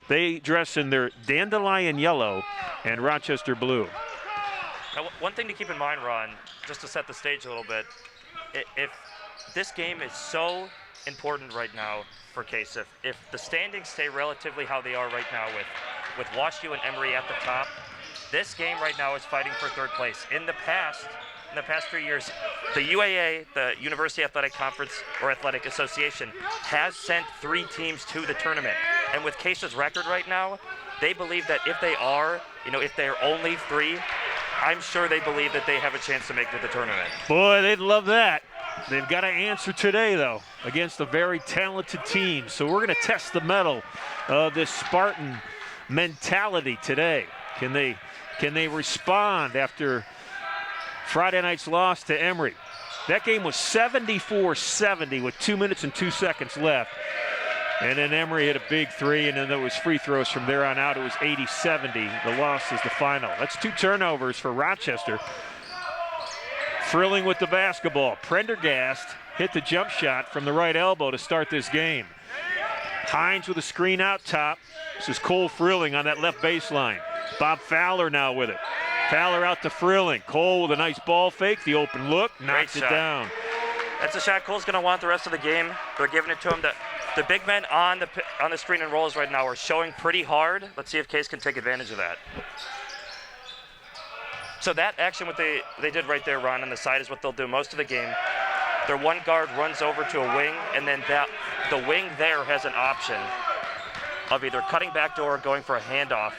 They dress in their dandelion yellow and Rochester blue. Now, one thing to keep in mind, Ron, just to set the stage a little bit, if this game is so important right now for Case, if the standings stay relatively how they are right now with WashU and Emory at the top, this game right now is fighting for third place. In the past 3 years, the UAA, the University Athletic Conference or Athletic Association, has sent 3 teams to the tournament. And with Case's record right now, they believe that if they're only 3, I'm sure they believe that they have a chance to make it to the tournament. Boy, they'd love that. They've got to answer today, though, against a very talented team. So we're going to test the mettle of this Spartan mentality today. Can they respond after Friday night's loss to Emory? That game was 74-70 with 2 minutes and 2 seconds left. And then Emory hit a big 3, and then there was free throws from there on out. It was 80-70. The loss is the final. That's 2 turnovers for Rochester. Frilling with the basketball. Prendergast hit the jump shot from the right elbow to start this game. Hines with a screen out top. This is Cole Frilling on that left baseline. Bob Fowler now with it. Fowler out to Frilling. Cole with a nice ball fake. The open look. Knocks it down. That's a shot Cole's going to want the rest of the game. They're giving it to him. The big men on the screen and rolls right now are showing pretty hard. Let's see if Case can take advantage of that. So that action, what they did right there, Ron, on the side is what they'll do most of the game. Their one guard runs over to a wing, and then the wing there has an option of either cutting back door or going for a handoff.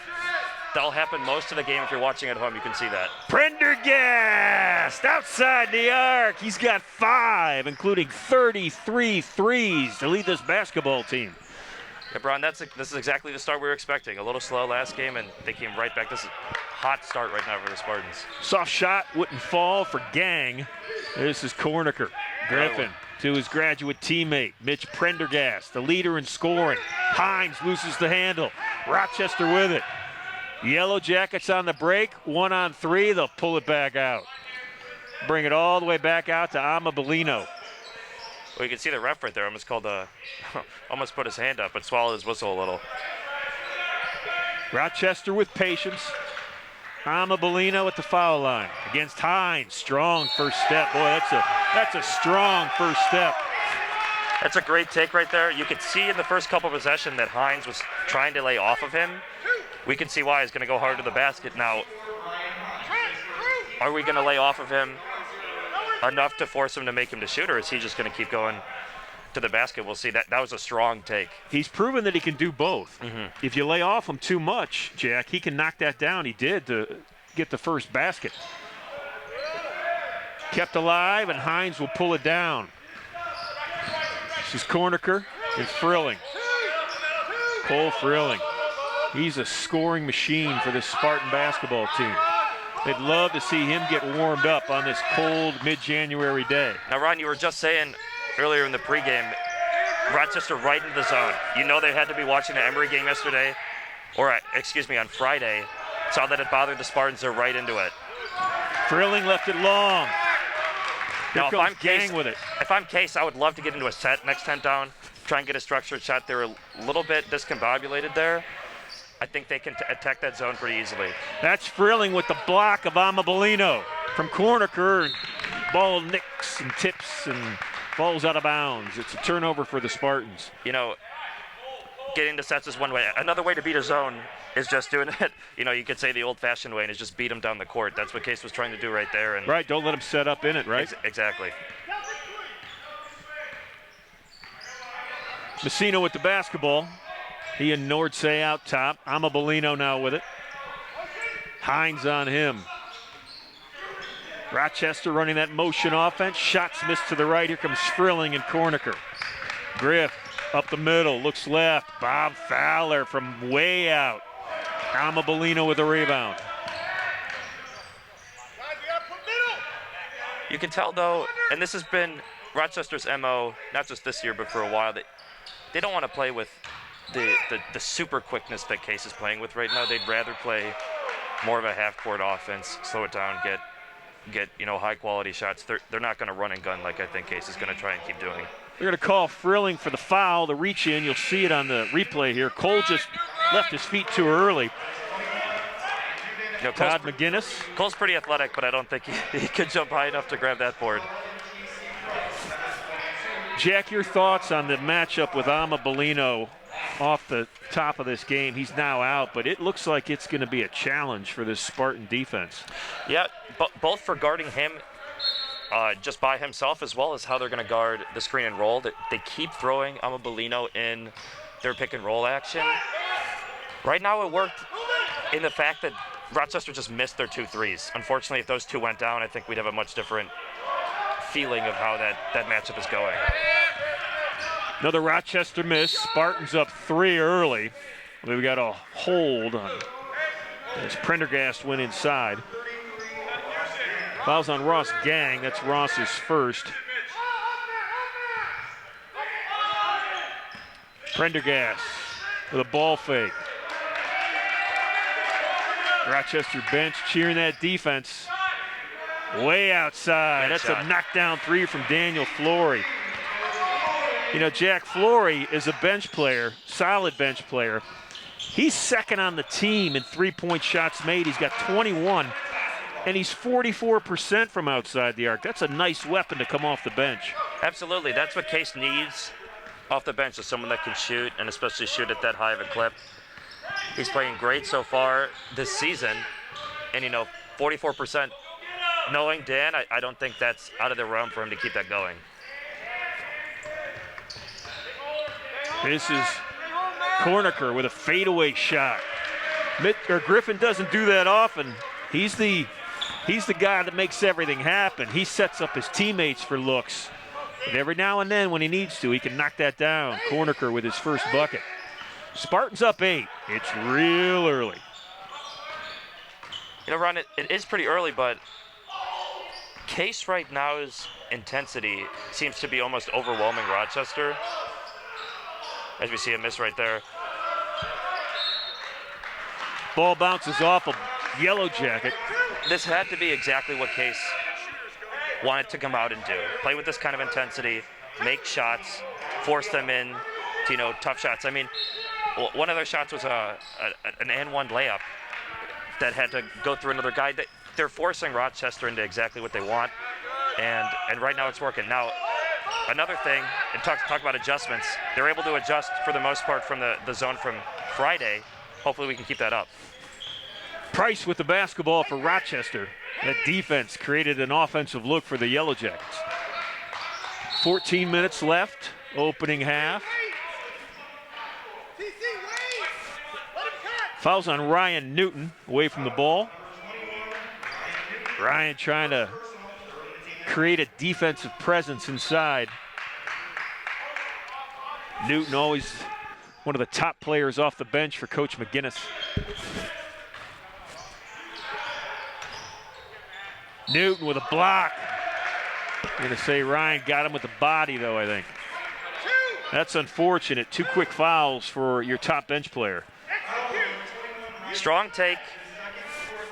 That'll happen most of the game. If you're watching at home, you can see that. Prendergast outside the arc. He's got 5, including 33 threes to lead this basketball team. Yeah, Brian, this is exactly the start we were expecting. A little slow last game, and they came right back. This is a hot start right now for the Spartans. Soft shot wouldn't fall for Gang. This is Cornicker. Griffin to his graduate teammate, Mitch Prendergast, the leader in scoring. Hines loses the handle. Rochester with it. Yellow Jackets on the break. 1 on 3. They'll pull it back out. Bring it all the way back out to Amabellino. Well, you can see the ref right there almost almost put his hand up but swallowed his whistle a little. Rochester with patience. Amabellino at the foul line against Hines. Strong first step. Boy, that's a strong first step. That's a great take right there. You could see in the first couple of possessions that Hines was trying to lay off of him. We can see why he's going to go hard to the basket. Now, are we going to lay off of him enough to force him to make him to shoot, or is he just going to keep going to the basket? We'll see. That was a strong take. He's proven that he can do both. Mm-hmm. If you lay off him too much, Jack, he can knock that down. He did to get the first basket. Kept alive, and Hines will pull it down. This is Cornicker and Frilling. Cole Frilling. He's a scoring machine for this Spartan basketball team. They'd love to see him get warmed up on this cold mid-January day. Now, Ron, you were just saying earlier in the pregame, Rochester right into the zone. You know they had to be watching the Emory game yesterday, on Friday. Saw that it bothered the Spartans. They're right into it. Frilling left it long. Now, if I'm Case with it. If I'm Case, I would love to get into a set next time down, try and get a structured shot. They were a little bit discombobulated there. I think they can attack that zone pretty easily. That's Frilling with the block of Amabellino from Cornicker. Ball nicks and tips and falls out of bounds. It's a turnover for the Spartans. You know, getting to sets is one way. Another way to beat a zone is just doing it. You know, you could say the old-fashioned way and is just beat them down the court. That's what Case was trying to do right there. And right, don't let them set up in it, right? Exactly. Messina with the basketball. He and Nordsay out top. Amabellino now with it. Hines on him. Rochester running that motion offense. Shots missed to the right. Here comes Frilling and Cornicker. Griff up the middle. Looks left. Bob Fowler from way out. Amabellino with the rebound. You can tell, though, and this has been Rochester's MO, not just this year, but for a while, that they don't want to play with the super quickness that Case is playing with right now. They'd rather play more of a half-court offense, slow it down, get high quality shots. They're not going to run and gun like I think Case is going to try and keep doing. They're going to call Frilling for the foul, the reach in. You'll see it on the replay here. Cole just left his feet too early. You know, Todd McGinnis. Cole's pretty athletic, but I don't think he could jump high enough to grab that board. Jack, your thoughts on the matchup with Amabellino off the top of this game? He's now out, but it looks like it's going to be a challenge for this Spartan defense. Yeah, both for guarding him just by himself, as well as how they're going to guard the screen and roll. They keep throwing Amabellino in their pick and roll action. Right now it worked in the fact that Rochester just missed their 2 threes. Unfortunately, if those 2 went down, I think we'd have a much different feeling of how that matchup is going. Another Rochester miss. Spartans up 3 early. We've got a hold on as Prendergast went inside. Fouls on Ross Gang. That's Ross's first. Prendergast with a ball fake. Rochester bench cheering that defense. Way outside. That's a knockdown 3 from Daniel Flory. You know, Jack Flory is a bench player, solid bench player. He's second on the team in 3-point shots made. He's got 21, and he's 44% from outside the arc. That's a nice weapon to come off the bench. Absolutely. That's what Case needs off the bench, is someone that can shoot, and especially shoot at that high of a clip. He's playing great so far this season, and, you know, 44%. Knowing Dan, I don't think that's out of the realm for him to keep that going. This is Corniker with a fadeaway shot. Griffin doesn't do that often. He's the guy that makes everything happen. He sets up his teammates for looks. But every now and then when he needs to, he can knock that down. Corniker with his first bucket. Spartans up 8. It's real early. You know, Ron, it is pretty early, but Case right now's intensity seems to be almost overwhelming Rochester. As we see a miss right there. Ball bounces off a Yellow Jacket. This had to be exactly what Case wanted to come out and do. Play with this kind of intensity, make shots, force them in to, you know, tough shots. I mean, one of their shots was an and-one layup that had to go through another guy. They're forcing Rochester into exactly what they want, and right now it's working. Now, another thing, and talk about adjustments, they're able to adjust for the most part from the zone from Friday. Hopefully we can keep that up. Price with the basketball for Rochester. That defense created an offensive look for the Yellow Jackets. 14 minutes left, opening half. Fouls on Ryan Newton, away from the ball. Ryan trying to create a defensive presence inside. Newton always one of the top players off the bench for Coach McGinnis. Newton with a block. I'm going to say Ryan got him with the body, though, I think. That's unfortunate. 2 quick fouls for your top bench player. Strong take.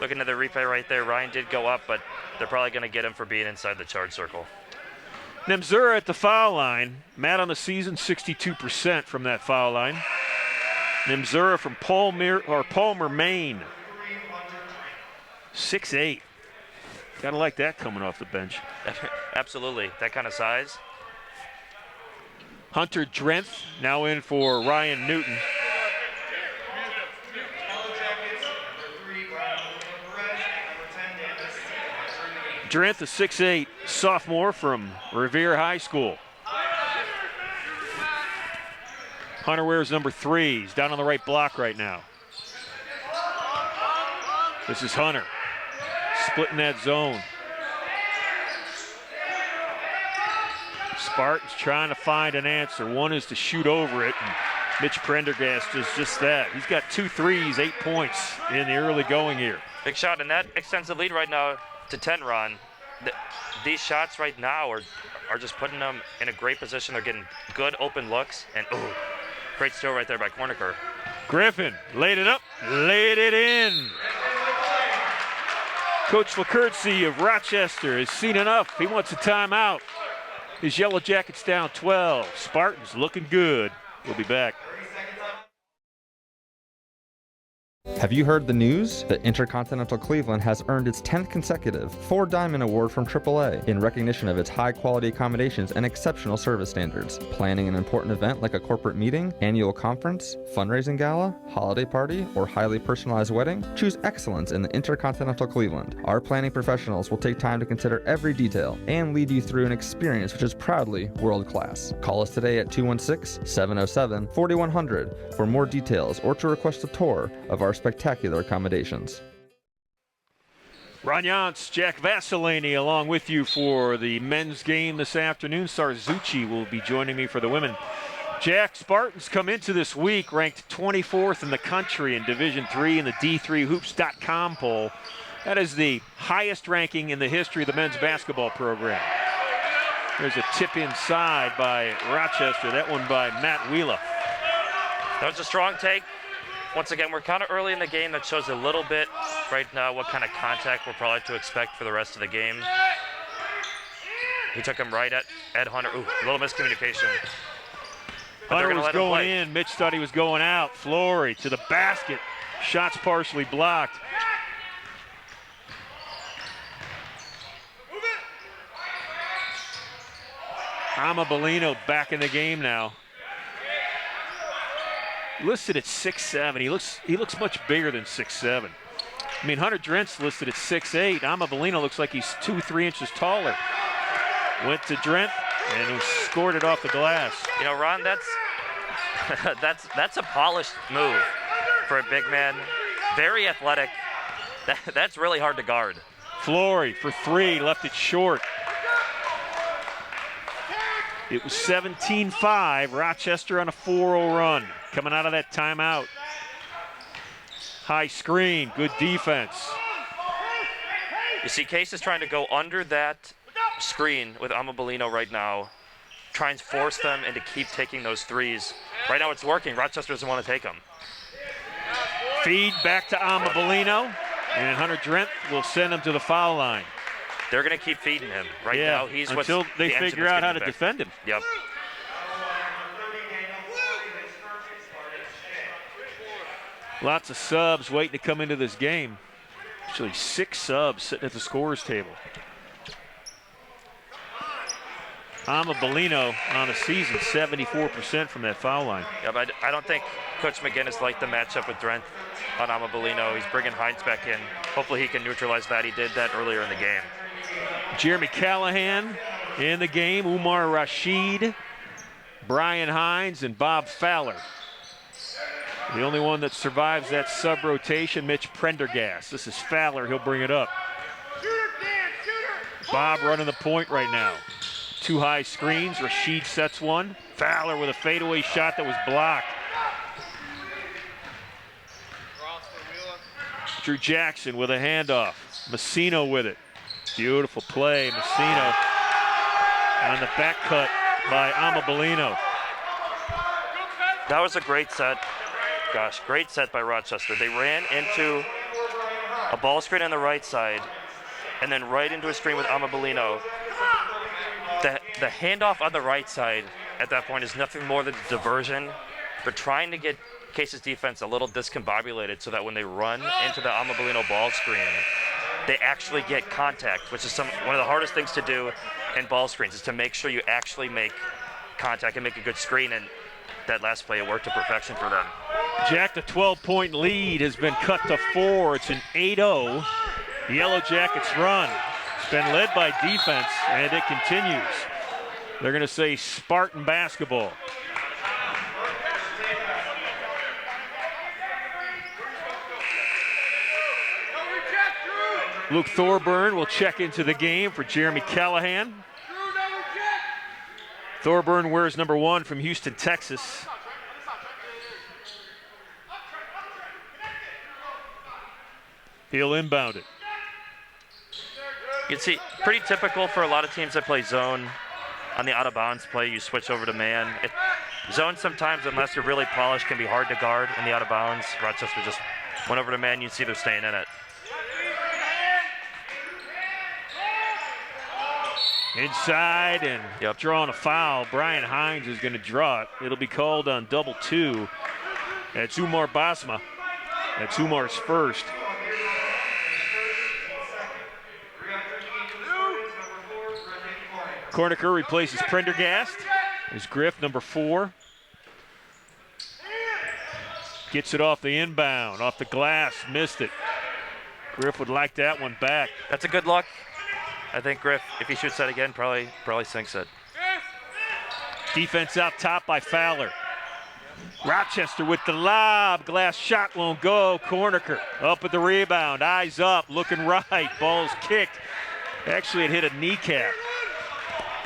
Looking at the replay right there, Ryan did go up, but they're probably going to get him for being inside the charge circle. Nemzura at the foul line. Matt on the season, 62% from that foul line. Nemzura from Palmer, Maine. 6'8". Gotta like that coming off the bench. Absolutely, that kind of size. Hunter Drenth now in for Ryan Newton. Drenth, a 6'8" sophomore from Revere High School. Hunter wears number 3. He's down on the right block right now. This is Hunter, splitting that zone. Spartans trying to find an answer. One is to shoot over it, and Mitch Prendergast does just that. He's got 2 threes, 8 points in the early going here. Big shot, and that extends the lead right now to 10, Ron. These shots right now are just putting them in a great position. They're getting good open looks, and great steal right there by Corniker. Griffin laid it up, laid it in. Coach LaCurtsey of Rochester has seen enough. He wants a timeout. His Yellow Jackets down 12. Spartans looking good. We'll be back. Have you heard the news? The Intercontinental Cleveland has earned its 10th consecutive 4-Diamond Award from AAA in recognition of its high-quality accommodations and exceptional service standards. Planning an important event like a corporate meeting, annual conference, fundraising gala, holiday party, or highly personalized wedding? Choose excellence in the Intercontinental Cleveland. Our planning professionals will take time to consider every detail and lead you through an experience which is proudly world-class. Call us today at 216-707-4100 for more details or to request a tour of our spectacular accommodations. Ron Jantz, Jack Vaselaney along with you for the men's game this afternoon. Sarzucci will be joining me for the women. Jack, Spartans come into this week ranked 24th in the country in Division III in the D3Hoops.com poll. That is the highest ranking in the history of the men's basketball program. There's a tip inside by Rochester, that one by Matt Wheeler. That was a strong take. Once again, we're kind of early in the game. That shows a little bit right now what kind of contact we're probably to expect for the rest of the game. He took him right at Ed Hunter. Ooh, a little miscommunication. Hunter was going in. Mitch thought he was going out. Flory to the basket. Shots partially blocked. Amabellino back in the game now. Listed at 6'7". He looks much bigger than 6'7". I mean, Hunter Drent's listed at 6'8". Amabellino looks like he's 2-3 inches taller. Went to Drent and scored it off the glass. You know, Ron, that's a polished move for a big man. Very athletic. That's really hard to guard. Flory for three, left it short. It was 17-5. Rochester on a 4-0 run. Coming out of that timeout. High screen, good defense. You see Case is trying to go under that screen with Amabellino right now. Try and force them and to keep taking those threes. Right now it's working. Rochester doesn't want to take them. Feed back to Amabellino. And Hunter Drent will send him to the foul line. They're going to keep feeding him. Right now he's until they figure out how to defend him. Yep. Lots of subs waiting to come into this game. Actually, 6 subs sitting at the scorer's table. Amabellino on a season, 74% from that foul line. Yeah, but I don't think Coach McGinnis liked the matchup with Drent on Amabellino. He's bringing Hines back in. Hopefully he can neutralize that. He did that earlier in the game. Jeremy Callahan in the game. Umar Rashid, Brian Hines, and Bob Fowler. The only one that survives that sub-rotation, Mitch Prendergast. This is Fowler. He'll bring it up. Bob running the point right now. 2 high screens. Rashid sets one. Fowler with a fadeaway shot that was blocked. Drew Jackson with a handoff. Messino with it. Beautiful play. Messino on the back cut by Amabellino. That was a great set. Gosh, great set by Rochester. They ran into a ball screen on the right side and then right into a screen with Amabellino. The handoff on the right side at that point is nothing more than diversion. They're trying to get Case's defense a little discombobulated so that when they run into the Amabellino ball screen, they actually get contact, which is one of the hardest things to do in ball screens, is to make sure you actually make contact and make a good screen. And that last play, it worked to perfection for them. Jack, the 12-point lead has been cut to 4. It's an 8-0 Yellow Jackets run. It's been led by defense, and it continues. They're going to say Spartan basketball. Luke Thorburn will check into the game for Jeremy Callahan. Thorburn wears number 1 from Houston, Texas. He'll inbound it. You can see, pretty typical for a lot of teams that play zone. On the out-of-bounds play, you switch over to man. Zone sometimes, unless you're really polished, can be hard to guard in the out-of-bounds. Rochester just went over to man. You see they're staying in it. Inside and drawing a foul. Brian Hines is going to draw it. It'll be called on double 2. That's Umar Basma. That's Umar's first. Cornicker replaces Prendergast. There's Griff, number 4. Gets it off the inbound, off the glass, missed it. Griff would like that one back. That's a good look. I think Griff, if he shoots that again, probably sinks it. Defense out top by Fowler. Rochester with the lob. Glass shot won't go. Cornicker up with the rebound. Eyes up, looking right. Ball's kicked. Actually, it hit a kneecap.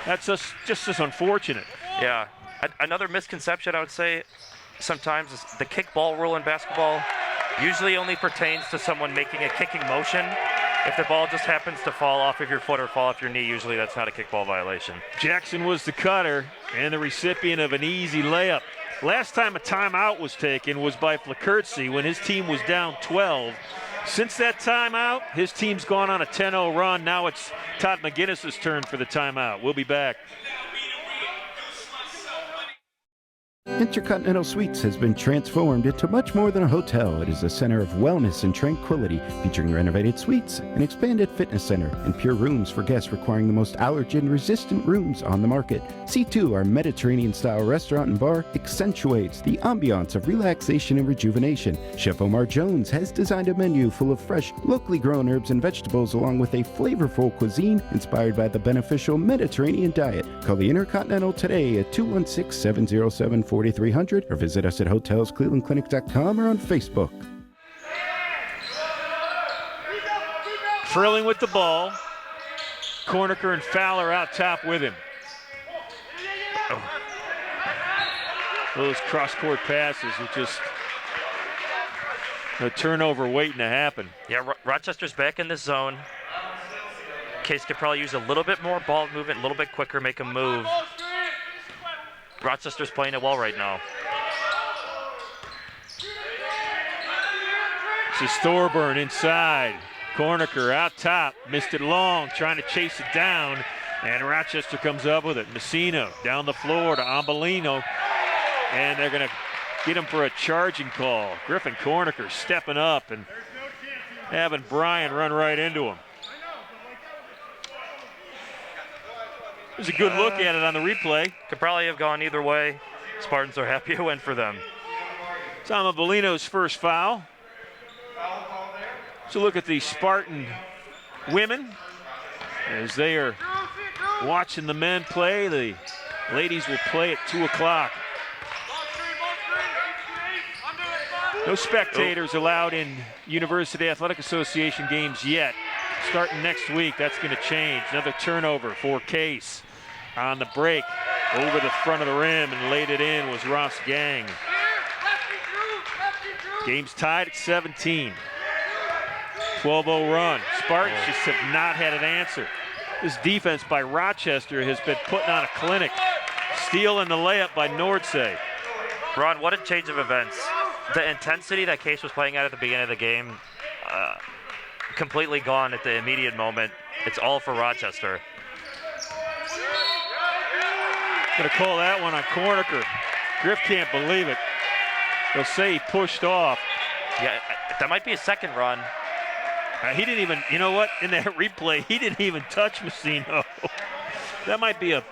That's just as unfortunate. Yeah. Another misconception, I would say, sometimes is the kick ball rule in basketball usually only pertains to someone making a kicking motion. If the ball just happens to fall off of your foot or fall off your knee, usually that's not a kickball violation. Jackson was the cutter and the recipient of an easy layup. Last time a timeout was taken was by Flakertzy when his team was down 12. Since that timeout, his team's gone on a 10-0 run. Now it's Todd McGinnis's turn for the timeout. We'll be back. Intercontinental Suites has been transformed into much more than a hotel. It is a center of wellness and tranquility, featuring renovated suites, an expanded fitness center, and pure rooms for guests requiring the most allergen-resistant rooms on the market. C2, our Mediterranean-style restaurant and bar, accentuates the ambiance of relaxation and rejuvenation. Chef Omar Jones has designed a menu full of fresh, locally grown herbs and vegetables, along with a flavorful cuisine inspired by the beneficial Mediterranean diet. Call the Intercontinental today at 216-707-4300 or visit us at hotelsclevelandclinic.com or on Facebook. Frilling with the ball. Cornicker and Fowler out top with him. Oh. Those cross-court passes are just a turnover waiting to happen. Yeah, Rochester's back in this zone. Case could probably use a little bit more ball movement, a little bit quicker, make a move. Rochester's playing it well right now. This is Thorburn inside. Cornicker out top, missed it long, trying to chase it down, and Rochester comes up with it. Messina down the floor to Ambolino, and they're going to get him for a charging call. Griffin Cornicker stepping up and having Bryan run right into him. There's a good look at it on the replay. Could probably have gone either way. Spartans are happy it went for them. It's Ambolino's first foul. So look at the Spartan women as they are watching the men play. The ladies will play at 2 o'clock. No spectators allowed in University Athletic Association games yet. Starting next week, that's going to change. Another turnover for Case. On the break, over the front of the rim and laid it in was Ross Gang. Game's tied at 17. 12-0 run. Spartans just have not had an answer. This defense by Rochester has been putting on a clinic. Steal and the layup by Nordsay. Ron, what a change of events. The intensity that Case was playing at the beginning of the game, completely gone at the immediate moment. It's all for Rochester. Gonna call that one on Cornicker. Griff can't believe it. They'll say he pushed off. Yeah, that might be a second run. He didn't even, you know what, in that replay, he didn't even touch Messino. That might be a, I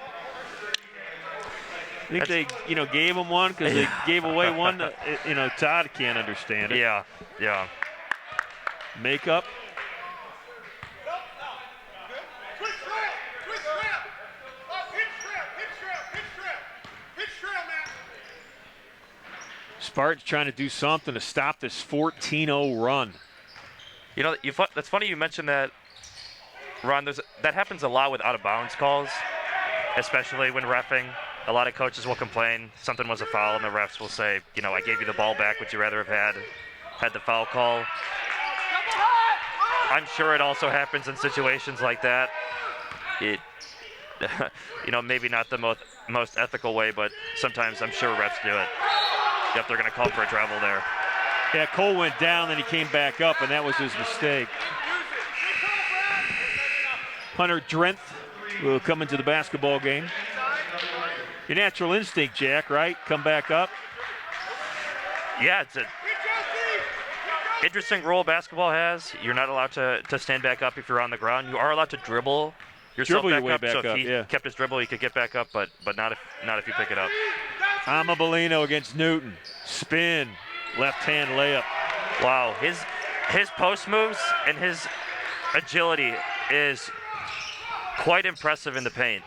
think they, gave him one because they gave away one. Todd can't understand it. Yeah. Makeup. Spartans trying to do something to stop this 14-0 run. That's funny you mentioned that, Ron. That happens a lot with out-of-bounds calls, especially when reffing. A lot of coaches will complain something was a foul, and the refs will say, I gave you the ball back. Would you rather have had the foul call? I'm sure it also happens in situations like that. It, maybe not the most ethical way, but sometimes I'm sure refs do it. Yep, they're going to call for a travel there. Yeah, Cole went down, then he came back up, and that was his mistake. Hunter Drenth will come into the basketball game. Your natural instinct, Jack, right? Come back up. Yeah, interesting rule basketball has. You're not allowed to stand back up if you're on the ground. You are allowed to dribble yourself Dribble your back way up. back So up, if he yeah. kept his dribble, he could get back up, but not if you pick it up. Amabellino against Newton. Spin. Left-hand layup. Wow, his post moves and his agility is quite impressive in the paint.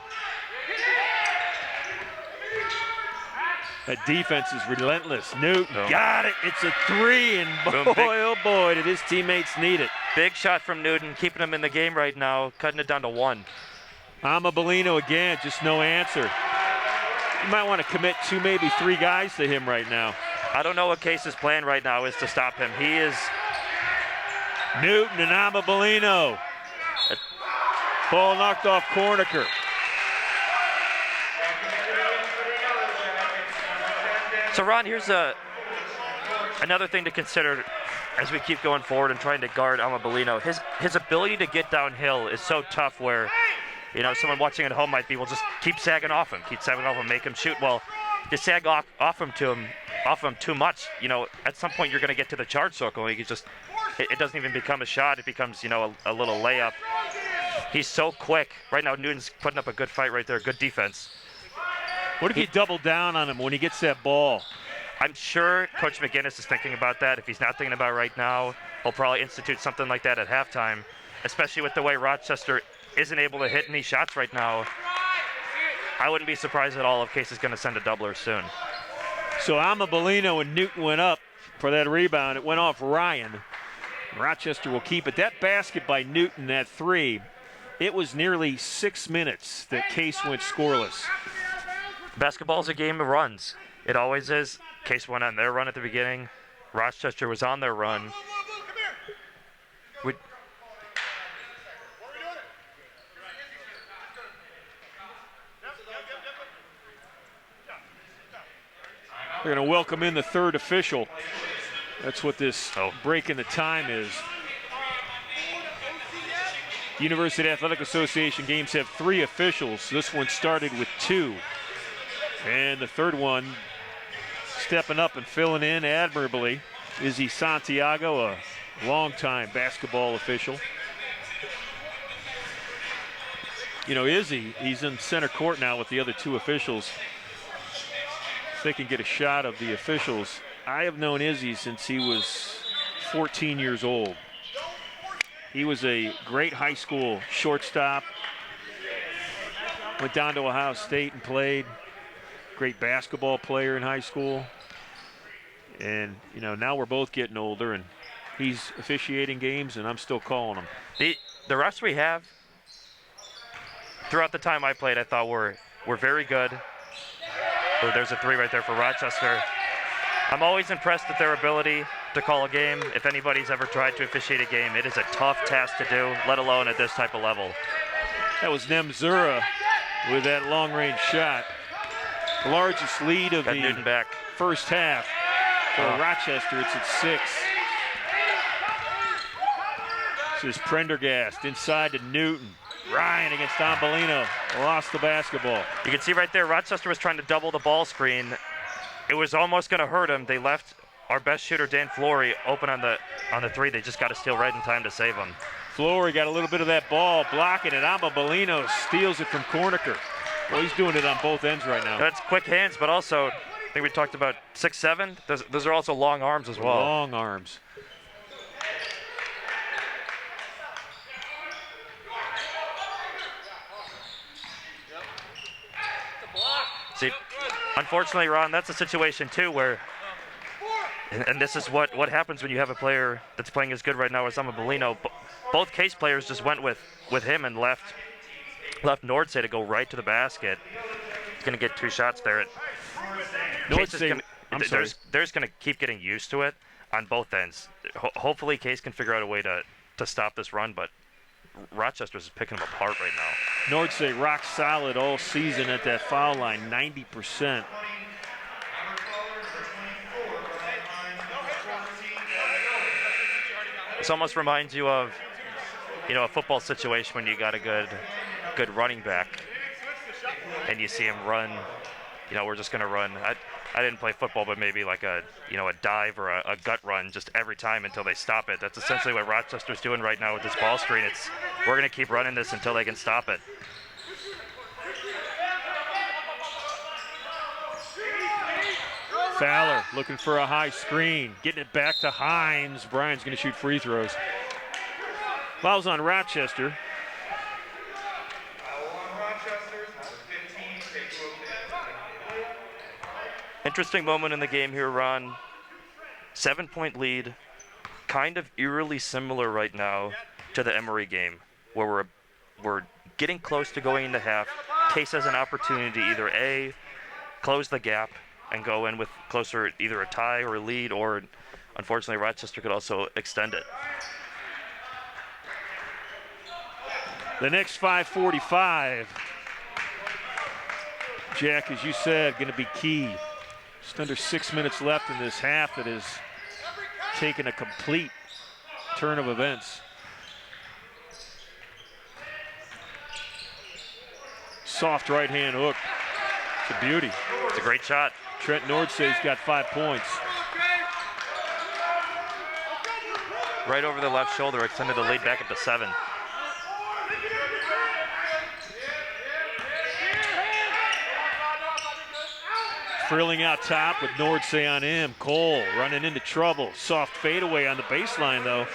That defense is relentless. Newton got it. It's a 3, and Boom, boy, big- oh boy, did his teammates need it. Big shot from Newton, keeping him in the game right now, cutting it down to 1. Amabellino again, just no answer. You might want to commit 2, maybe 3 guys to him right now. I don't know what Case's plan right now is to stop him. He is Newton and Amabellino. Ball knocked off Corniker. So Ron, here's another thing to consider as we keep going forward and trying to guard Amabellino. His ability to get downhill is so tough where, someone watching at home might be, well, just keep sagging off him, make him shoot. Well, you sag off him too much. At some point you're going to get to the charge circle and it doesn't even become a shot. It becomes, a little layup. He's so quick. Right now Newton's putting up a good fight right there, good defense. What if you double down on him when he gets that ball? I'm sure Coach McGinnis is thinking about that. If he's not thinking about it right now, he'll probably institute something like that at halftime, especially with the way Rochester isn't able to hit any shots right now. I wouldn't be surprised at all if Case is going to send a doubler soon. So Amabellino and Newton went up for that rebound. It went off Ryan. Rochester will keep it. That basket by Newton, that 3, it was nearly 6 minutes that Case went scoreless. Basketball's a game of runs. It always is. Case went on their run at the beginning. Rochester was on their run. They're going to welcome in the 3rd official. That's what this break in the time is. University Athletic Association games have 3 officials. This one started with 2. And the 3rd one stepping up and filling in admirably. Izzy Santiago, a longtime basketball official. Izzy, he's in center court now with the other 2 officials. If they can get a shot of the officials. I have known Izzy since he was 14 years old. He was a great high school shortstop. Went down to Ohio State and played. Great basketball player in high school. And, now we're both getting older, and he's officiating games, and I'm still calling them. The refs we have, throughout the time I played, I thought were very good. Oh, there's a 3 right there for Rochester. I'm always impressed at their ability to call a game. If anybody's ever tried to officiate a game, it is a tough task to do, let alone at this type of level. That was Nemzura with that long-range shot. The largest lead of Got the Newton back. first half for Rochester. It's at 6. This is Prendergast inside to Newton. Ryan against Amabellino. Lost the basketball. You can see right there, Rochester was trying to double the ball screen. It was almost going to hurt him. They left our best shooter, Dan Flory, open on the 3. They just got to steal right in time to save him. Flory got a little bit of that ball, blocking it. Amabellino steals it from Corniker. Well, he's doing it on both ends right now. That's quick hands, but also, I think we talked about 6'7". Those are also long arms as well. Long arms. See, unfortunately, Ron, that's a situation too where, and this is what happens when you have a player that's playing as good right now as Amabellino. Both Case players just went with him and left Nordsay to go right to the basket. He's going to get 2 shots there. Nordsay, they're just going to keep getting used to it on both ends. Hopefully, Case can figure out a way to stop this run, but Rochester's picking them apart right now. Nordsay rock solid all season at that foul line, 90%. This almost reminds you of, a football situation when you got a good running back and you see him run. We're just going to run. I didn't play football, but maybe like a dive or a gut run just every time until they stop it. That's essentially what Rochester's doing right now with this ball screen. We're going to keep running this until they can stop it. Fowler looking for a high screen, getting it back to Hines. Brian's going to shoot free throws. Foul's on Rochester. Interesting moment in the game here, Ron. 7-point lead, kind of eerily similar right now to the Emory game, where we're getting close to going into half. Case has an opportunity to either A, close the gap and go in with closer, either a tie or a lead, or unfortunately Rochester could also extend it. The next 5:45, Jack, as you said, going to be key. Just under 6 minutes left in this half that has taken a complete turn of events. Soft right-hand hook. It's a beauty. It's a great shot. Trent Nordsay's got 5 points. Right over the left shoulder, extended the lead back up to 7. Frilling out top with Nordsay on him. Cole running into trouble. Soft fadeaway on the baseline, though.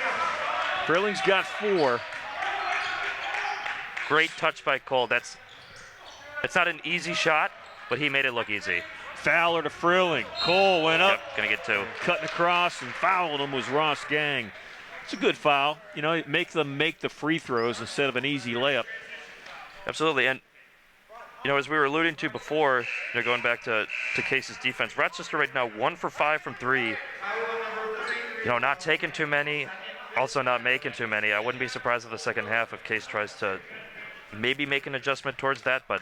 Frilling's got 4. Great touch by Cole. It's not an easy shot, but he made it look easy. Fowler to Frilling. Cole went up. Yep, gonna get 2. Cutting across and fouled him was Ross Gang. It's a good foul. Make them make the free throws instead of an easy layup. Absolutely, and as we were alluding to before, going back to Case's defense, Rochester right now 1 for 5 from 3. Not taking too many, also not making too many. I wouldn't be surprised in the second half if Case tries to maybe make an adjustment towards that, but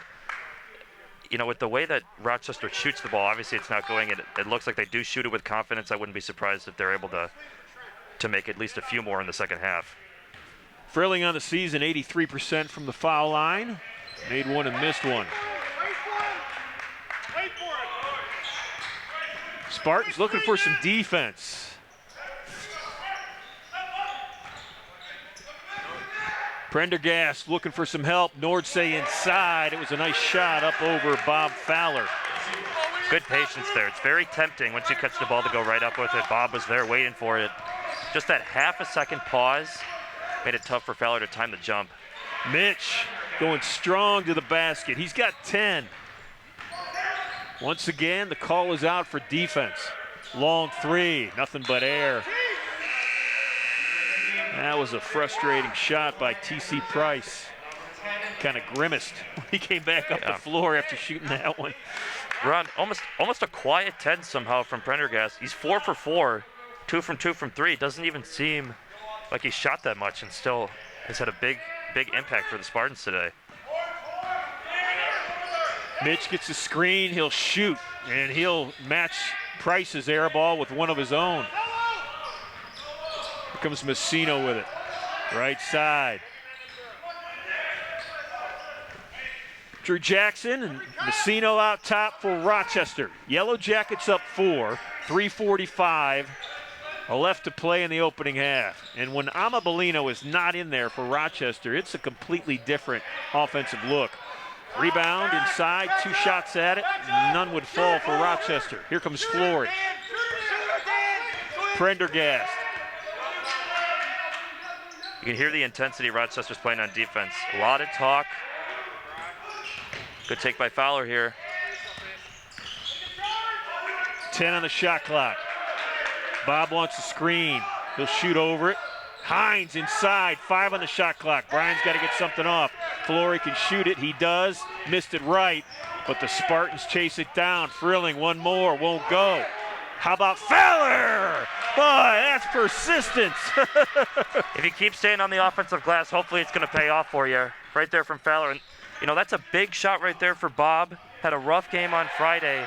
with the way that Rochester shoots the ball, obviously it's not going. It looks like they do shoot it with confidence. I wouldn't be surprised if they're able to make at least a few more in the second half. Frilling on the season, 83% from the foul line. Made one and missed one. Spartans looking for some defense. Prendergast looking for some help. Nordsay inside. It was a nice shot up over Bob Fowler. Good patience there. It's very tempting once you catch the ball to go right up with it. Bob was there waiting for it. Just that half a second pause made it tough for Fowler to time the jump. Mitch going strong to the basket. He's got 10. Once again, the call is out for defense. Long 3, nothing but air. That was a frustrating shot by T.C. Price. Kind of grimaced when he came back up the floor after shooting that one. Ron, almost a quiet 10 somehow from Prendergast. He's 4 for 4, 2 from 2 from 3. Doesn't even seem like he shot that much and still has had a big impact for the Spartans today. Mitch gets a screen, he'll shoot, and he'll match Price's air ball with one of his own. Here comes Messino with it, right side. Drew Jackson and Messino out top for Rochester. Yellow Jackets up 4, 3:45 left to play in the opening half. And when Amabellino is not in there for Rochester, it's a completely different offensive look. Rebound inside, 2 shots at it, none would fall for Rochester. Here comes Flory. Prendergast. You can hear the intensity Rochester's playing on defense. A lot of talk. Good take by Fowler here. 10 on the shot clock. Bob wants a screen. He'll shoot over it. Hines inside, 5 on the shot clock. Brian's got to get something off. Flory can shoot it. He does. Missed it right, but the Spartans chase it down. Frilling, one more, won't go. How about Fowler? Boy, that's persistence. If you keep staying on the offensive glass, hopefully it's going to pay off for you. Right there from Fowler. And, that's a big shot right there for Bob. Had a rough game on Friday.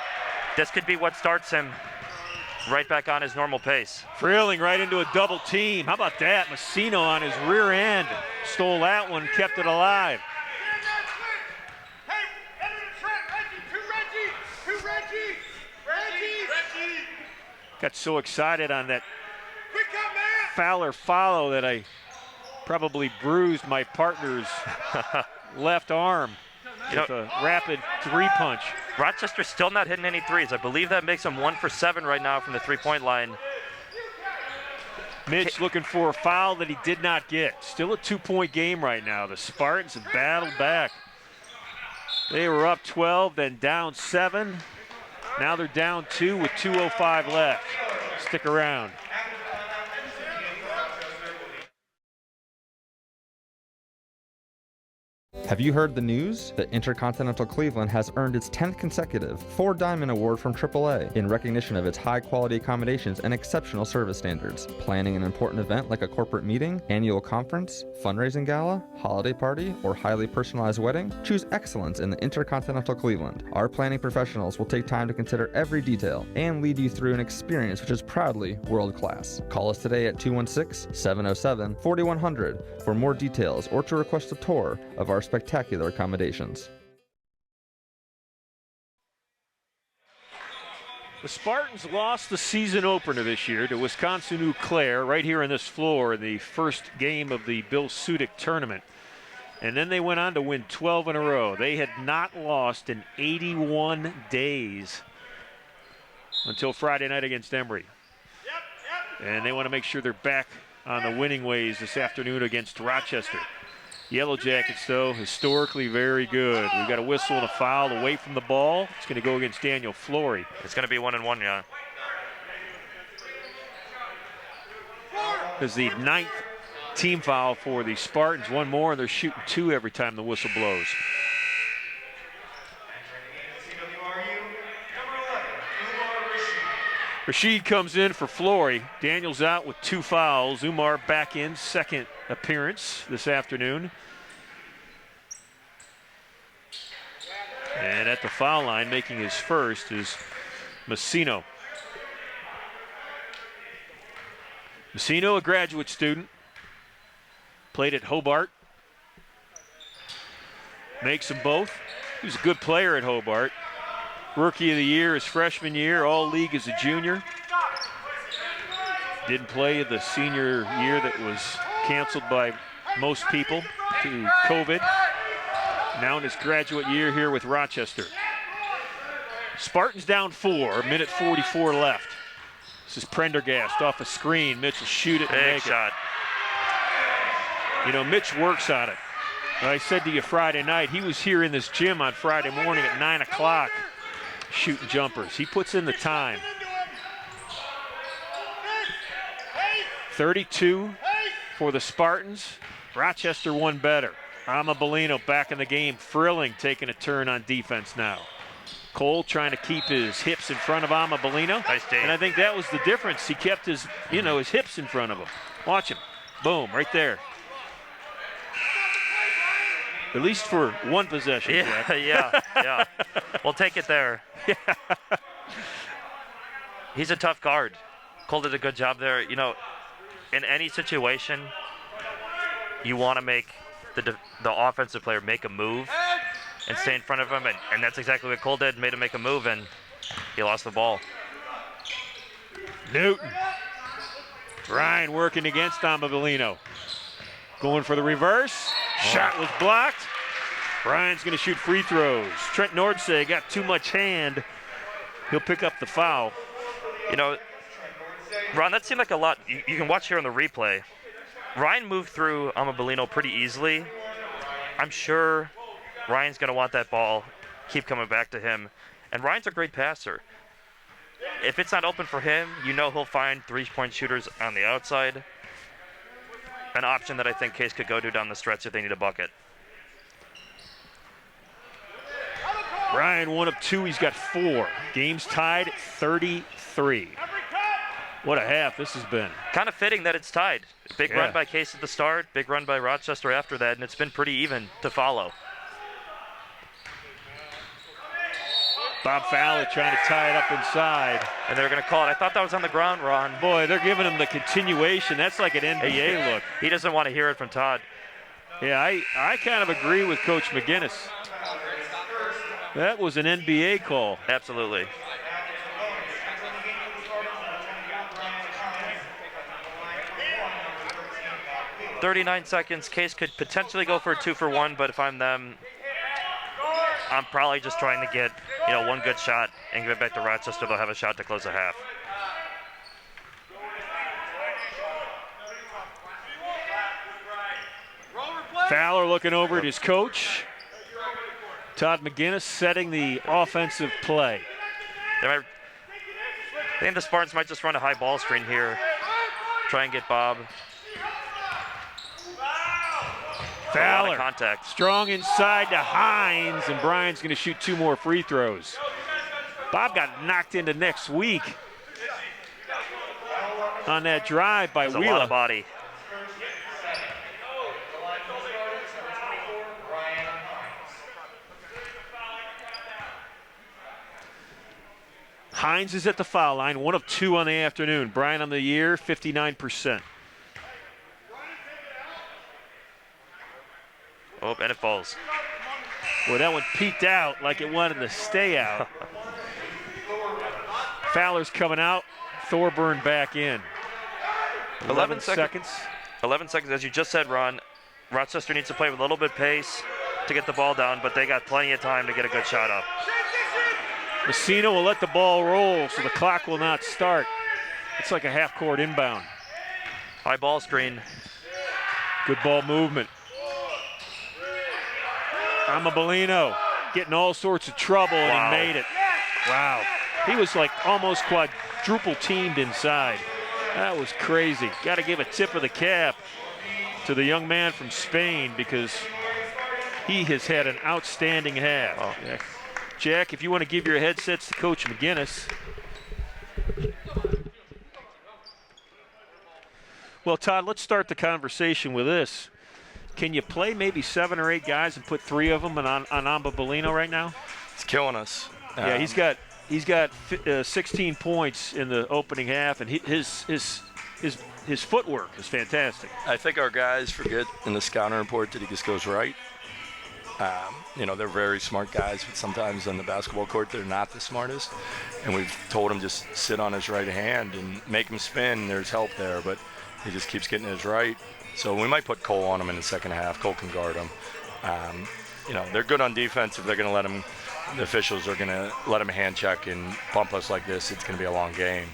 This could be what starts him right back on his normal pace. Frilling right into a double team. How about that? Messino on his rear end. Stole that one, kept it alive. Got so excited on that Fowler follow that I probably bruised my partner's left arm with a rapid three-punch. Rochester's still not hitting any threes. I believe that makes them 1 for 7 right now from the three-point line. Mitch looking for a foul that he did not get. Still a 2-point game right now. The Spartans have battled back. They were up 12, then down 7. Now they're down 2 with 2:05 left. Stick around. Have you heard the news? The Intercontinental Cleveland has earned its 10th consecutive 4-Diamond Award from AAA in recognition of its high-quality accommodations and exceptional service standards. Planning an important event like a corporate meeting, annual conference, fundraising gala, holiday party, or highly personalized wedding? Choose excellence in the Intercontinental Cleveland. Our planning professionals will take time to consider every detail and lead you through an experience which is proudly world-class. Call us today at 216-707-4100 for more details or to request a tour of our spectacular accommodations. The Spartans lost the season opener this year to Wisconsin Eau Claire right here on this floor in the first game of the Bill Sudik tournament. And then they went on to win 12 in a row. They had not lost in 81 days until Friday night against Emory. And they want to make sure they're back on the winning ways this afternoon against Rochester. Yellow Jackets, though, historically very good. We've got a whistle and a foul away from the ball. It's going to go against Daniel Flory. It's going to be 1-1, yeah. It's the 9th team foul for the Spartans. One more, and they're shooting 2 every time the whistle blows. Rashid comes in for Flory. Daniel's out with 2 fouls. Umar back in, second appearance this afternoon. And at the foul line, making his first, is Messino. Messino, a graduate student. Played at Hobart. Makes them both. He was a good player at Hobart. Rookie of the year his freshman year, all league as a junior. Didn't play the senior year that was canceled by most people to COVID. Now in his graduate year here with Rochester. Spartans down 4, minute 44 left. This is Prendergast off a screen. Mitch will shoot it and Big make shot. it. You know, Mitch works on it. I said to you Friday night, he was here in this gym on Friday morning at 9 o'clock shooting jumpers. He puts in the time. 32 for the Spartans. Rochester one better. Amabellino back in the game. Frilling taking a turn on defense now. Cole trying to keep his hips in front of Amabellino. Nice day. And I think that was the difference. He kept his, his hips in front of him. Watch him. Boom, right there. At least for one possession. Yeah. We'll take it there. Yeah. He's a tough guard. Cole did a good job there. You know, in any situation, you want to make the offensive player make a move and stay in front of him, and that's exactly what Cole did, made him make a move, and he lost the ball. Newton. Ryan working against Amabellino. Going for the reverse. Shot was blocked. Ryan's going to shoot free throws. Trent Nordsay got too much hand. He'll pick up the foul. You know, Ron, that seemed like a lot. You can watch here on the replay. Ryan moved through Amabellino pretty easily. I'm sure Ryan's going to want that ball, keep coming back to him. And Ryan's a great passer. If it's not open for him, you know he'll find three-point shooters on the outside. An option that I think Case could go to down the stretch if they need a bucket. Ryan 1 of 2. He's got 4. Game's tied at 33. What a half this has been. Kind of fitting that it's tied. Big run by Case at the start, big run by Rochester after that, and it's been pretty even to follow. Bob Fowler trying to tie it up inside. And they're going to call it. I thought that was on the ground, Ron. Boy, they're giving him the continuation. That's like an NBA look. He doesn't want to hear it from Todd. Yeah, I kind of agree with Coach McGinnis. That was an NBA call. Absolutely. 39 seconds. Case could potentially go for a 2-for-1, but if I'm them, I'm probably just trying to get, one good shot and give it back to Rochester. They'll have a shot to close the half. Fowler looking over at his coach. Todd McGinnis setting the offensive play. I think the Spartans might just run a high ball screen here. Try and get Bob. Fowler, contact. Strong inside to Hines, and Brian's going to shoot 2 more free throws. Bob got knocked into next week on that drive by Wheeler. A lot of body. Hines is at the foul line, 1 of 2 on the afternoon. Brian on the year, 59%. Oh, and it falls. Boy, that one peeked out like it wanted to stay out. Fowler's coming out. Thorburn back in. 11 seconds. 11 seconds, as you just said, Ron. Rochester needs to play with a little bit pace to get the ball down, but they got plenty of time to get a good shot up. Messina will let the ball roll, so the clock will not start. It's like a half-court inbound. High ball screen. Good ball movement. Amabellino getting all sorts of trouble, and he made it. Wow. He was like almost quadruple teamed inside. That was crazy. Got to give a tip of the cap to the young man from Spain because he has had an outstanding half. Oh. Jack, if you want to give your headsets to Coach McGinnis. Well, Todd, let's start the conversation with this. Can you play maybe 7 or 8 guys and put 3 of them on Amabellino right now? It's killing us. Yeah, he's got 16 points in the opening half, and his footwork is fantastic. I think our guys forget in the scouting report that he just goes right. They're very smart guys, but sometimes on the basketball court they're not the smartest. And we've told him just sit on his right hand and make him spin. There's help there, but he just keeps getting his right. So we might put Cole on him in the second half. Cole can guard him. They're good on defense. If they're going to let him, the officials are going to let him hand check and bump us like this, it's going to be a long game.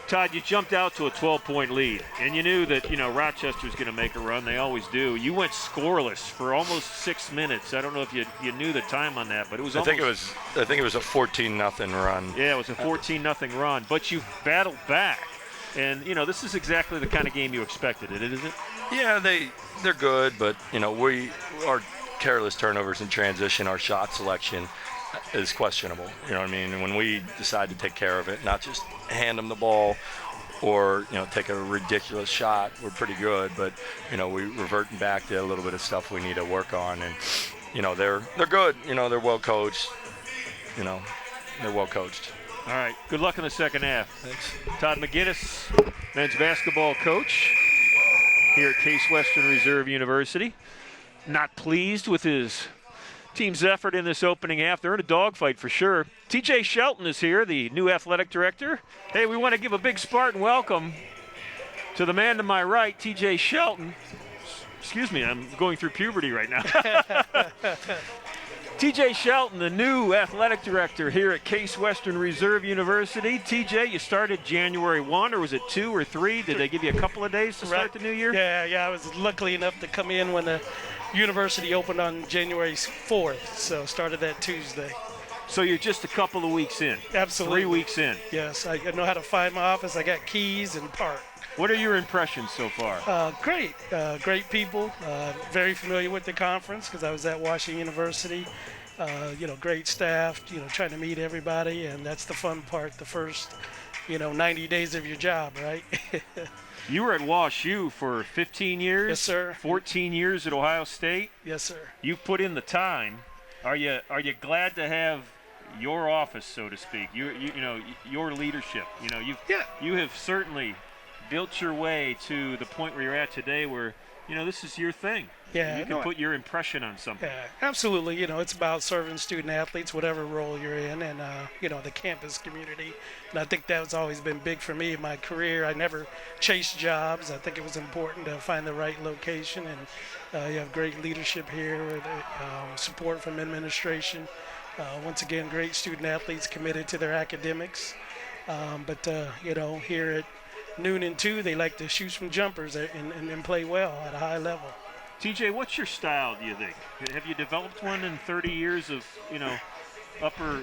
Todd, you jumped out to a 12-point lead, and you knew that, Rochester's going to make a run. They always do. You went scoreless for almost 6 minutes. I don't know if you knew the time on that, but it was I think it was a 14-0 run. Yeah, it was a 14-0 run, but you battled back. And, this is exactly the kind of game you expected, isn't it? Yeah, they're good, but, our careless turnovers in transition, our shot selection is questionable. You know what I mean? And when we decide to take care of it, not just hand them the ball or, take a ridiculous shot, we're pretty good. But, we reverting back to a little bit of stuff we need to work on. And, they're good. They're well coached. They're well coached. All right. Good luck in the second half. Thanks. Todd McGinnis, men's basketball coach here at Case Western Reserve University. Not pleased with his team's effort in this opening half. They're in a dogfight for sure. TJ Shelton is here, the new athletic director. Hey, we want to give a big Spartan welcome to the man to my right, TJ Shelton. Excuse me, I'm going through puberty right now. TJ Shelton, the new athletic director here at Case Western Reserve University. TJ, you started January 1, or was it 2 or 3? Did they give you a couple of days to start the new year? Yeah, I was lucky enough to come in when the university opened on January 4th, so started that Tuesday. So you're just a couple of weeks in? Absolutely. 3 weeks in? Yes, I know how to find my office. I got keys and park. What are your impressions so far? Great. Great people. Very familiar with the conference because I was at Washington University. Great staff, trying to meet everybody, and that's the fun part, the first, 90 days of your job, right? You were at Wash U for 15 years? Yes, sir. 14 years at Ohio State? Yes, sir. You put in the time. Are you glad to have your office, so to speak? Your leadership. You have certainly built your way to the point where you're at today, where this is your thing. Yeah, You can put your impression on something. Yeah, absolutely. It's about serving student athletes, whatever role you're in, and the campus community. And I think that's always been big for me in my career. I never chased jobs. I think it was important to find the right location, and you have great leadership here with support from administration. Once again, great student athletes committed to their academics. But here at noon and 2, they like to shoot some jumpers and play well at a high level. TJ, what's your style, do you think? Have you developed one in 30 years of, upper,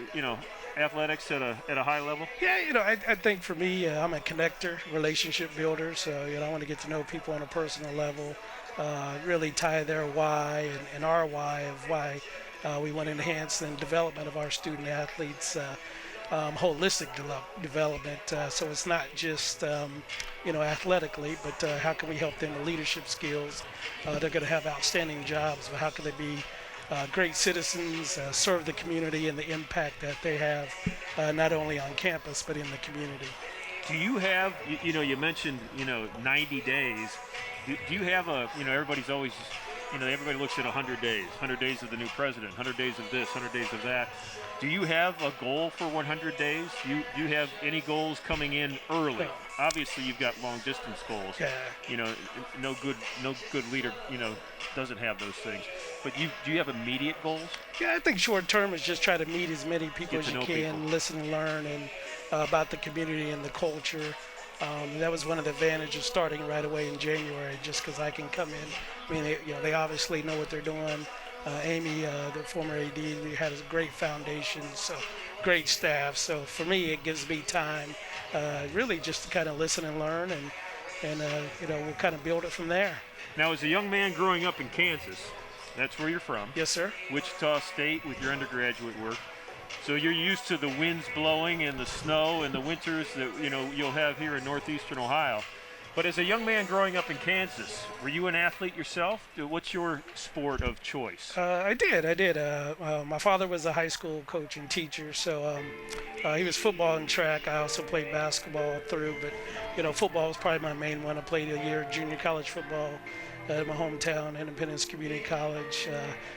athletics at a high level? Yeah, I think for me, I'm a connector, relationship builder. So, I want to get to know people on a personal level, really tie their why and our why of why we want to enhance the development of our student athletes. Holistic development. So it's not just, athletically, but how can we help them with leadership skills? They're going to have outstanding jobs, but how can they be great citizens, serve the community and the impact that they have, not only on campus, but in the community. Do you have, you mentioned, 90 days. Do you have everybody's always, everybody looks at 100 days, 100 days of the new president, 100 days of this, 100 days of that. Do you have a goal for 100 days? Do you have any goals coming in early? No. Obviously, you've got long distance goals. Yeah. No good leader, doesn't have those things. But do you have immediate goals? Yeah, I think short term is just try to meet as many people as you can, people. Listen and learn, and about the community and the culture. That was one of the advantages starting right away in January, just because I can come in. I mean, they obviously know what they're doing. Amy, the former AD, we had a great foundation, so great staff. So for me, it gives me time, really just to kind of listen and learn, and we'll kind of build it from there. Now, as a young man growing up in Kansas, that's where you're from. Yes, sir. Wichita State with your undergraduate work. So you're used to the winds blowing and the snow and the winters that you'll have here in northeastern Ohio. But as a young man growing up in Kansas, were you an athlete yourself? What's your sport of choice? I did. My father was a high school coach and teacher, so he was football and track. I also played basketball through, but football was probably my main one. I played a year of junior college football at my hometown, Independence Community College.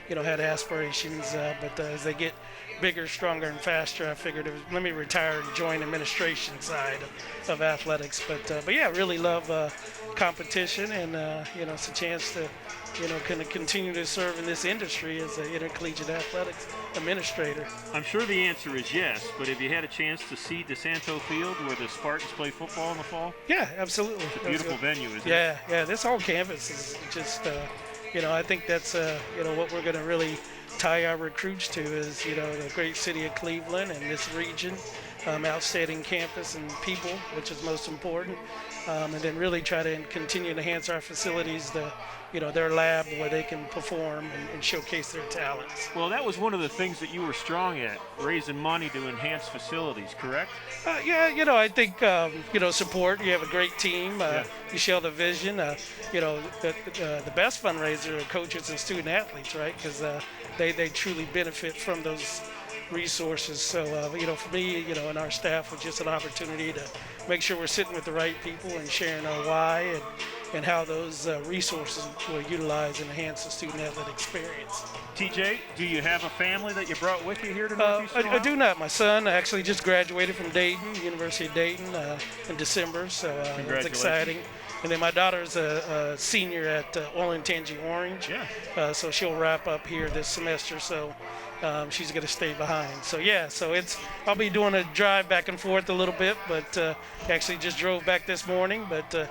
Had aspirations, but as they get bigger, stronger, and faster, I figured let me retire and join the administration side of athletics. But yeah, really love competition, and it's a chance to kind of continue to serve in this industry as an intercollegiate athletics administrator. I'm sure the answer is yes, but have you had a chance to see DeSanto Field where the Spartans play football in the fall? Yeah, absolutely. It's a beautiful venue, isn't it? Yeah, this whole campus is just, I think that's, what we're going to really tie our recruits to is, the great city of Cleveland and this region, outstanding campus and people, which is most important, and then really try to continue to enhance our facilities, their lab where they can perform and showcase their talents. Well, that was one of the things that you were strong at, raising money to enhance facilities, correct? I think, support. You have a great team. You share the vision. The best fundraiser are coaches and student athletes, right? Because they truly benefit from those resources. So, for me, and our staff, was just an opportunity to make sure we're sitting with the right people and sharing our why and how those resources will utilize and enhance the student athletic experience. TJ, do you have a family that you brought with you here to Northeast Ohio? I do not. My son actually just graduated from Dayton, University of Dayton, in December, so it's exciting. And then my daughter's a senior at Olentangy Orange, so she'll wrap up here this semester, so she's going to stay behind. So I'll be doing a drive back and forth a little bit, but actually just drove back this morning, but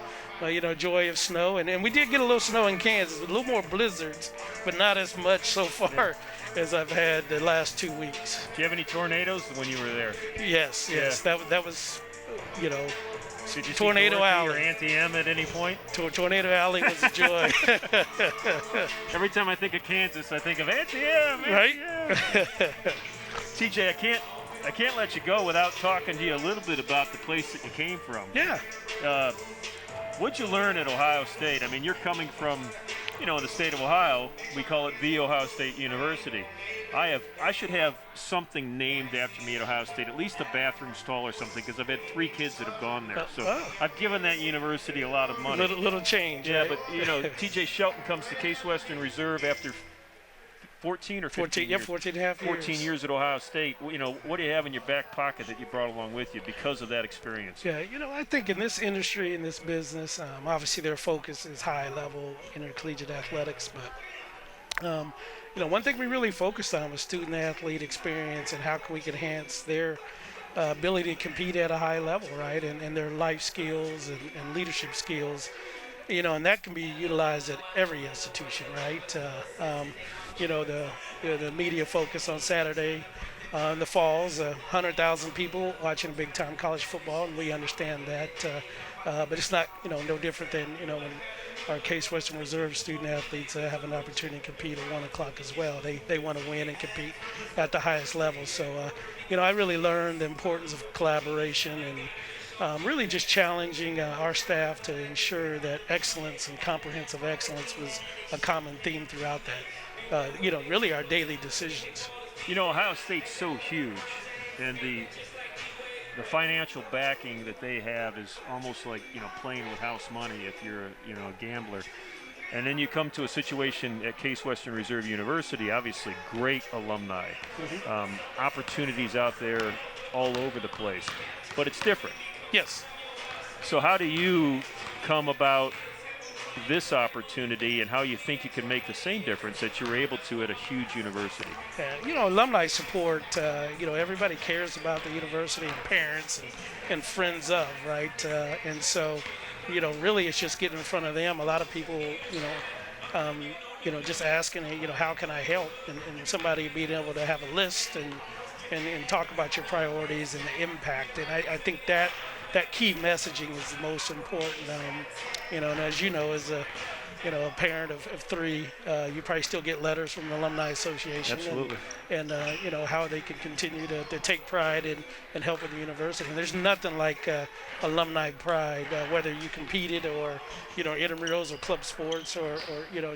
joy of snow. And we did get a little snow in Kansas, a little more blizzards, but not as much so far as I've had the last 2 weeks. Do you have any tornadoes when you were there? Yes. That was, Did you Tornado see Alley or Auntie M at any point? Tornado Alley was a joy. Every time I think of Kansas, I think of Auntie M. Right? TJ, I can't let you go without talking to you a little bit about the place that you came from. Yeah. What'd you learn at Ohio State? I mean, you're coming from in the state of Ohio, we call it the Ohio State University. I should have something named after me at Ohio State, at least a bathroom stall or something, because I've had 3 kids that have gone there. So I've given that university a lot of money. Little change. Yeah, right? but T.J. Shelton comes to Case Western Reserve after 14 or 15 years. 14 and a half years. 14 years at Ohio State. What do you have in your back pocket that you brought along with you because of that experience? Yeah, I think in this industry, in this business, obviously their focus is high-level intercollegiate athletics, but one thing we really focused on was student-athlete experience and how can we enhance their ability to compete at a high level, right, and their life skills and leadership skills, and that can be utilized at every institution, right? The media focus on Saturday in the falls, 100,000 people watching big-time college football, and we understand that. But it's not, no different than, when our Case Western Reserve student-athletes have an opportunity to compete at 1 o'clock as well. They want to win and compete at the highest level. So, I really learned the importance of collaboration and really just challenging our staff to ensure that excellence and comprehensive excellence was a common theme throughout that. Really our daily decisions. Ohio State's so huge, and the financial backing that they have is almost like playing with house money if you're a gambler. And then you come to a situation at Case Western Reserve University, obviously great alumni, opportunities out there all over the place, but it's different. Yes. So how do you come about this opportunity and how you think you can make the same difference that you were able to at a huge university? Alumni support, everybody cares about the university, and parents and friends of, right? And so, really it's just getting in front of them. A lot of people, just asking, how can I help? And somebody being able to have a list and talk about your priorities and the impact. And I think that key messaging is the most important. And as as a parent of 3, you probably still get letters from the Alumni Association. Absolutely. And how they can continue to take pride in helping the university. And there's nothing like alumni pride, whether you competed or, intramurals or club sports or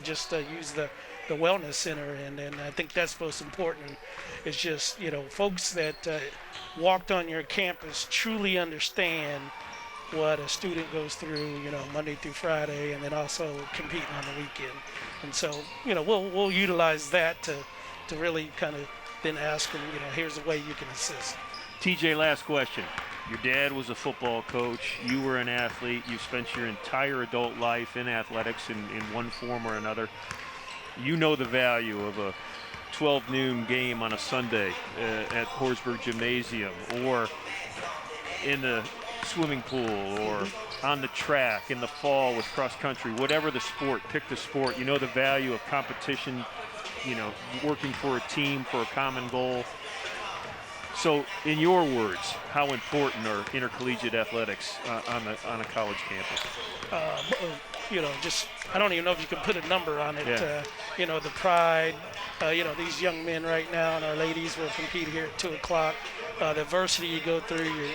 just use the wellness center. And I think that's most important is just, folks that walked on your campus truly understand what a student goes through, Monday through Friday, and then also competing on the weekend. And so, we'll utilize that to really kind of then ask them, here's a way you can assist. TJ, last question. Your dad was a football coach. You were an athlete. You spent your entire adult life in athletics in one form or another. You know the value of a 12 noon game on a Sunday at Horsburgh Gymnasium, or in the swimming pool, or on the track in the fall with cross country, whatever the sport, pick the sport. You know the value of competition, working for a team for a common goal. So in your words, how important are intercollegiate athletics on a college campus? I don't even know if you can put a number on it. Yeah. The pride, these young men right now and our ladies will compete here at 2 o'clock. The adversity you go through, you're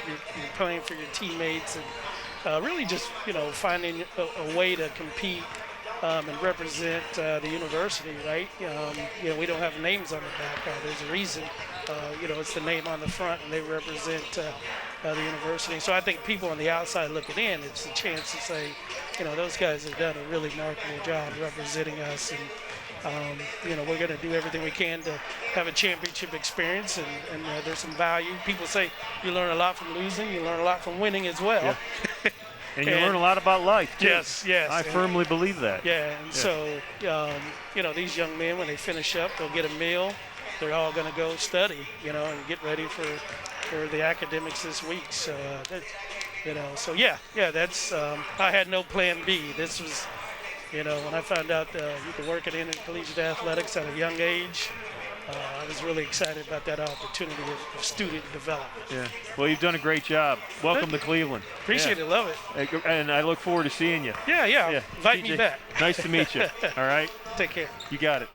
playing for your teammates, and really just, finding a way to compete and represent the university, right? We don't have names on the back. There's a reason. It's the name on the front, and they represent the university. So I think people on the outside looking in, it's a chance to say, those guys have done a really remarkable job representing us, and we're going to do everything we can to have a championship experience, and there's some value. People say you learn a lot from losing, you learn a lot from winning as well. Yeah. And you learn a lot about life, too. Yes. I firmly believe that. Yeah, and so, these young men, when they finish up, they'll get a meal. They're all going to go study, and get ready for the academics this week. So, that's, I had no plan B. This was, when I found out you could work at intercollegiate athletics at a young age, I was really excited about that opportunity of student development. Yeah. Well, you've done a great job. Welcome to Cleveland. Appreciate it. Love it. And I look forward to seeing you. Yeah. Invite me back. Nice to meet you. All right? Take care. You got it.